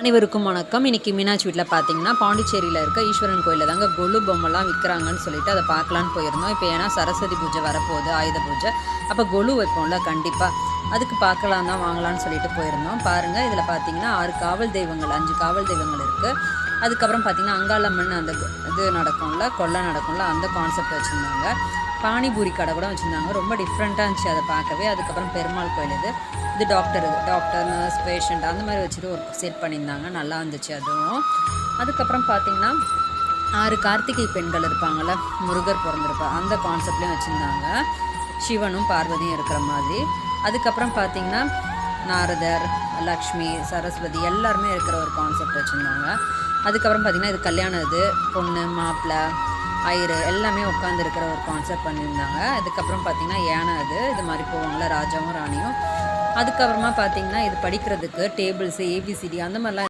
அனைவருக்கும் வணக்கம். இன்றைக்கி மீனாட்சி வீட்டில் பார்த்தீங்கன்னா பாண்டிச்சேரியில் இருக்க ஈஸ்வரன் கோயிலில் தாங்க கொலு பொம்மைலாம் விற்கிறாங்கன்னு சொல்லிட்டு அதை பார்க்கலான்னு போயிருந்தோம். இப்போ ஏன்னா சரஸ்வதி பூஜை வரப்போகுது, ஆயுத பூஜை, அப்போ கொலு வைப்போம்ல, கண்டிப்பாக அதுக்கு பார்க்கலாம் தான் வாங்கலான்னு சொல்லிட்டு போயிருந்தோம். பாருங்கள், இதில் பார்த்தீங்கன்னா 6 காவல் தெய்வங்கள், 5 காவல் தெய்வங்கள் இருக்குது. அதுக்கப்புறம் பார்த்தீங்கன்னா அங்காளம்மன் அந்த இது நடக்கும்ல, கொள்ளை நடக்கும்ல, அந்த கான்செப்ட் வச்சுருந்தாங்க. பானிபூரி கடை கூட வச்சுருந்தாங்க. ரொம்ப டிஃப்ரெண்ட்டாக இருந்துச்சு அதை பார்க்கவே. அதுக்கப்புறம் பெருமாள் கோயில் இது டாக்டர், நர்ஸ், பேஷண்ட் அந்த மாதிரி வச்சுட்டு ஒரு செட் பண்ணியிருந்தாங்க. நல்லா இருந்துச்சு அதுவும். அதுக்கப்புறம் பார்த்திங்கன்னா 6 கார்த்திகை பெண்கள் இருப்பாங்கள்ல, முருகர் பிறந்திருப்பார், அந்த கான்செப்ட்லேயும் வச்சுருந்தாங்க. சிவனும் பார்வதியும் இருக்கிற மாதிரி. அதுக்கப்புறம் பார்த்திங்கன்னா நாரதர், லக்ஷ்மி, சரஸ்வதி எல்லாருமே இருக்கிற ஒரு கான்செப்ட் வச்சுருந்தாங்க. அதுக்கப்புறம் பார்த்திங்கன்னா இது கல்யாணம், இது பொண்ணு மாப்பிள்ளை ஐயரு எல்லாமே உட்காந்துருக்கிற ஒரு கான்செப்ட் பண்ணியிருந்தாங்க. அதுக்கப்புறம் பார்த்திங்கன்னா யானை, இது மாதிரி போவாங்களே ராஜாவும் ராணியும். அதுக்கப்புறமா பார்த்திங்கன்னா இது படிக்கிறதுக்கு டேபிள்ஸு, ஏபிசிடி அந்த மாதிரிலாம்